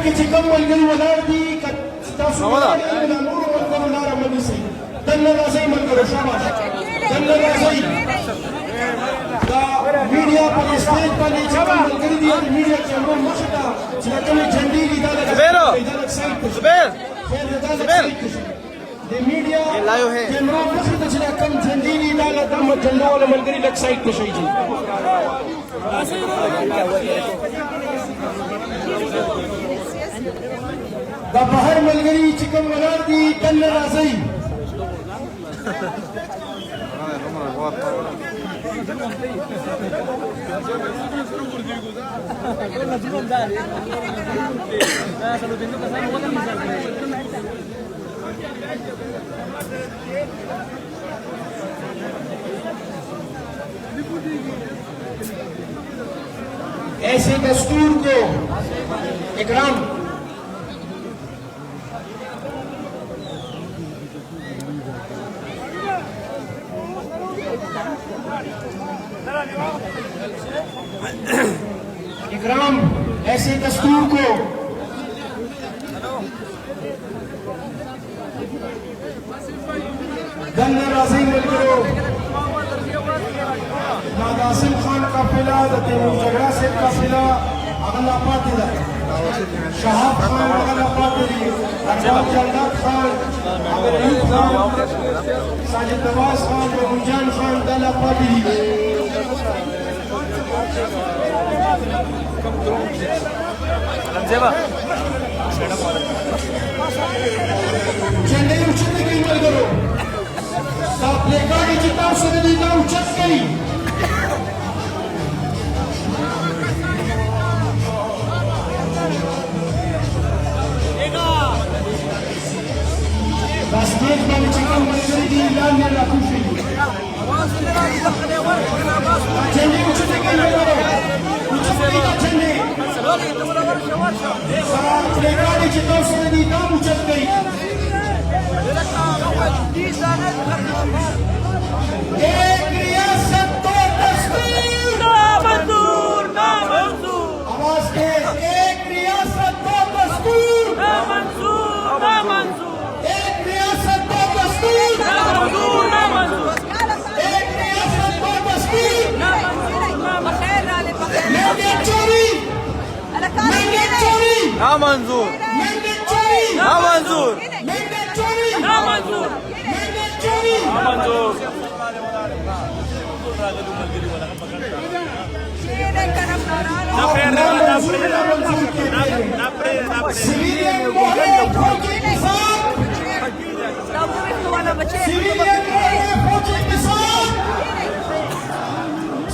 کې چې کوم ملګري ولاړ دي تاسو د نورو ملګرو لاره مه نیسئ دننه راځئ ملګرو شاباش دننه راځئ دا میډیا په سټیج باندې چې کوم ملګري دي د میډیا کیمرو مخې ته چې د کومې جنډې دي دا لږ سایډ ته شي د میډیا کیمرو مخې ته چې دا کوم جنډې دي دا لږ جنډو والا ملګري لږ سایډ ته شي دا بهر ملګري چې کوم ولاړ دي دننه راځئ ऐसे दस्तूर को इकराम इकराम ऐसे दस्तूर को दन्ना राज़ी मिलकरो नादासिम खान काफिला तैमूर जगड़ा से काफिला अगला पातिला शहाब खान अगला पातिली अरबाब जल्दात खान अबरईद खान साजिद नवाज खान मुजान खान दला पातिली चेन्नई उच्चते की मल करो साथ लेगाड़ी चिताव सदनी का उच्चत करी स्टेज में चिकन मलगरी दी इलान में लाखों से चेन्नई उच्चते की मल करो उच्चते का चेन्नई साथ लेगाड़ी चिताव सदनी का उच्चत करी एक रियासत दो दस्तूर नामंजूर नामंजूर आवाज के एक रियासत दो दस्तूर नामंजूर नामंजूर एक रियासत दो दस्तूर नामंजूर नामंजूर एक रियासत दो दस्तूर मैंडेट चोरी मैंडेट चोरी नामंजूर मैंडेट चोरी नामंजूर मैंडेट चोरी नामंजूर मैंडेट चोरी नामंजूर सिविलियन मोहरे फौजी किसान सिविलियन मोहरे फौजी किसान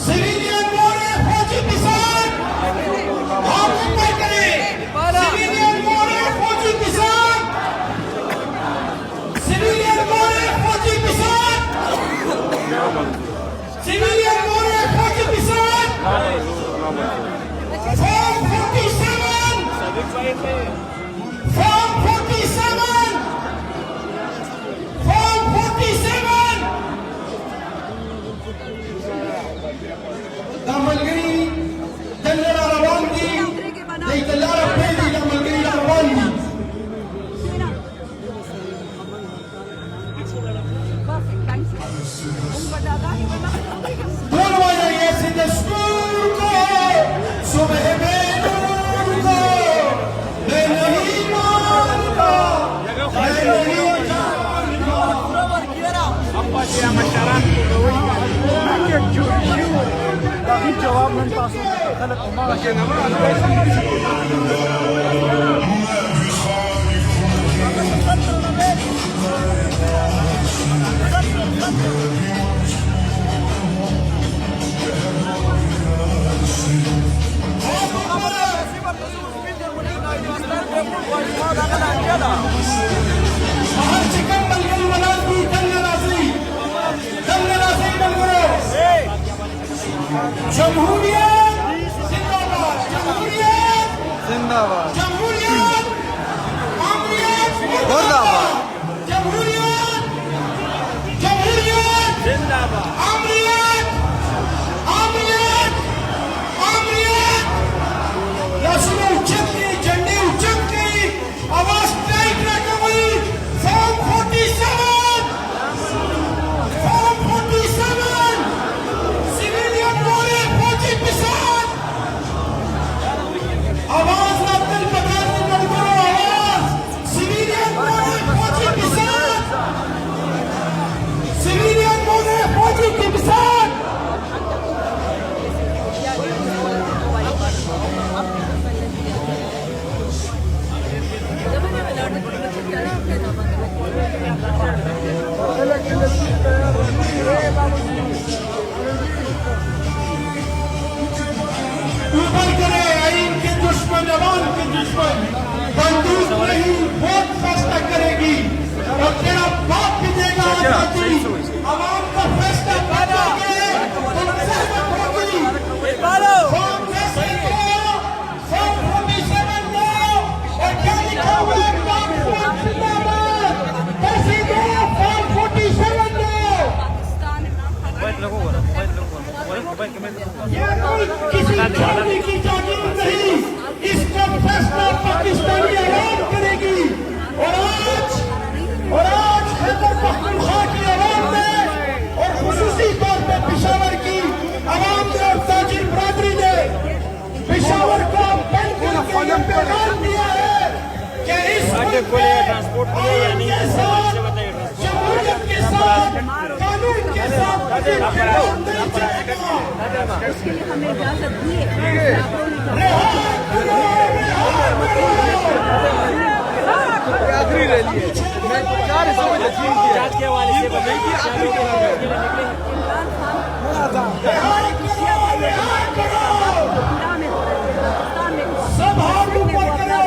सिविलियन मोहरे फौजी किसान आप ऊपर करें सिविलियन मोहरे फौजी किसान सिविलियन मोहरे फौजी किसान सिविलियन मोहरे फौजी किसान Form 47 Form 47 Form 47 دا ملګری دلته روان دي دلته لار په دې دا ملګری روان دي बोल वाला ऐसे दस्तूर को सुबह बेनूर को मैं नहीं मानता मैं नहीं बाहर चिकन मलगरी वाला की दंगे राजी मलगरो जमहूरियत जिंदाबाद जमहूरियत जिंदाबाद जमहूरियत जवान के दुश्मन बंदूक नहीं वोट फैसला करेगी और तेरा बाप भी देगा आजादी आवाम का फैसला करेंगे कांग्रेस फॉर्म 47 लो और क्या लिखा हुआ है फॉर्म 47 लो किसी जाति की जागीर नहीं इसका फैसला पाकिस्तानी आवाम करेगी और आज खैबर पख्तूनख्वा की आवाम ने और खुसूसी तौर पर पेशावर की आवाम ने और ताजिर बरादरी ने पेशावर को बनकर के ये पैगाम दिया है कि इस आइन के साथ जमहूरियत के साथ कानून के साथ नहीं चलेगा। उसके लिए हमें इजाजत दी है। आखिरी रैली है, मैं 4 हिस्सों में तकसीम किया जांच के हवाले से बताइए कि आखिरी सब हाथ ऊपर करो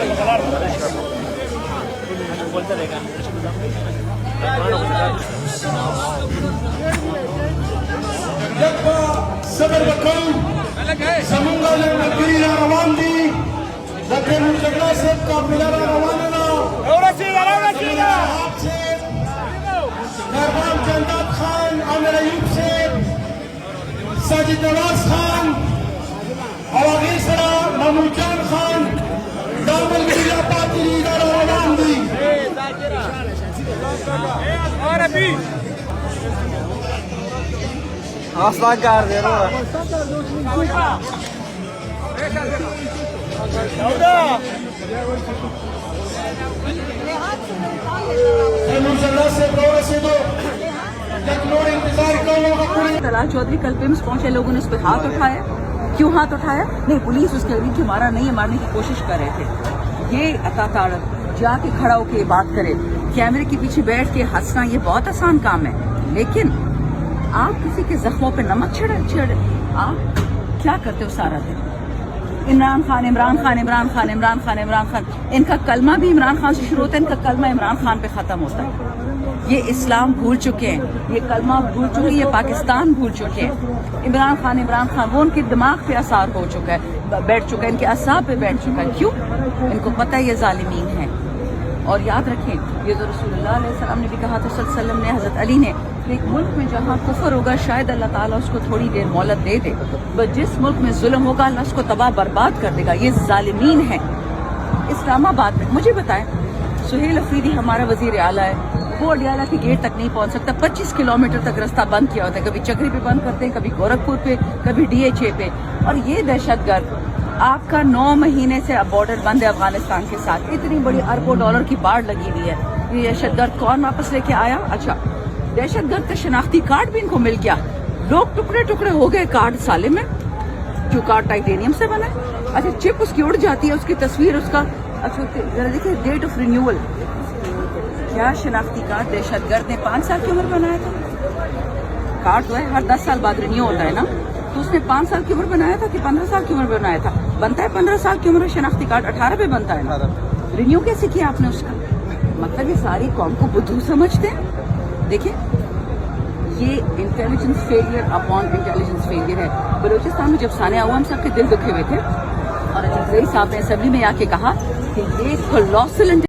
एक आवाज बोले सबर बकल समूंगा ने नगरी रवान दी जबकि मुझगला से काफिला रवाना ना और से नरवान जन्नत खान आमिर अयूब से साजिद नवाज खान अवागी सरा महमूद जान खान दामल गिरिया पार्टी लीडर रवान दी और अभी आसमान कार दे रहा तलाल चौधरी कल पिम्स पहुंचे, लोगों ने उस पर हाथ उठाया। क्यों हाथ उठाया? नहीं, पुलिस उसके करीब की मारा नहीं है, मारने की कोशिश कर रहे थे। ये अताताड़ जाके खड़ा होके बात करे, कैमरे के पीछे बैठ के हंसना, ये बहुत आसान काम है। लेकिन आप किसी के जख्मों पे नमक छिड़े आप क्या करते हो सारा दिन? इमरान खान इमरान खान इमरान खान इमरान खान इमरान खान, इनका कलमा भी इमरान खान से शुरू होता है, इनका कलमा इमरान खान पे खत्म होता है। ये इस्लाम भूल चुके हैं, ये कलमा भूल चुके हैं, ये पाकिस्तान भूल चुके हैं। इमरान खान वो उनके दिमाग पे असर हो चुका है, बैठ चुका है, इनके असाब पे बैठ चुका है। क्यों? इनको पता है ये जालिमीन है। और याद रखें, ये तो रसूलुल्लाह अलैहि सल्लम ने भी कहा था, सल्लल्लाहु अलैहि वसल्लम ने, हजरत अली ने, एक मुल्क में जहाँ कुफर होगा शायद अल्लाह ताला उसको थोड़ी देर मोहलत दे दे, बट जिस मुल्क में जुल्म होगा अल्लाह उसको तबाह बर्बाद कर देगा। ये जालिमीन है। इस्लामाबाद में मुझे बताएं, सुहेल अफरीदी हमारा वजीर आला है, वो अडियाला के गेट तक नहीं पहुंच सकता। 25 किलोमीटर तक रास्ता बंद किया होता है, कभी चक्री पे बंद करते हैं, कभी गोरखपुर पे, कभी DHA पे। और ये दहशतगर्द आपका 9 महीने से अब बॉर्डर बंद है अफगानिस्तान के साथ, इतनी बड़ी अरबों डॉलर की बाढ़ लगी हुई है। ये दहशतगर्द कौन वापस लेके आया? अच्छा, दहशतगर्द का शनाख्ती कार्ड भी इनको मिल गया। लोग टुकड़े टुकड़े हो गए कार्ड साले में, जो कार्ड टाइटेनियम से बना है। अच्छा, चिप उसकी उड़ जाती है, उसकी तस्वीर उसका, अच्छा जरा देखिए डेट ऑफ रिन्यूअल। क्या शनाख्ती कार्ड दहशतगर्द ने 5 साल की उम्र बनाया था? कार्ड तो है हर 10 साल बाद रिन्यू होता है ना, तो उसने 5 साल की उम्र बनाया था कि 15 साल की उम्र बनाया था? बनता है 15 साल की उम्र शनाख्ती कार्ड, 18 पे बनता है ना। रिन्यू कैसे किया आपने उसका? मतलब ये सारी कौम को बुद्धू समझते हैं। देखिए ये intelligence failure upon intelligence failure है। बलूचिस्तान में जब सानिया हुआ हम सबके दिल दुखे हुए थे और अजीज साहब ने असेंबली में आके कहा कि ये कोलोसल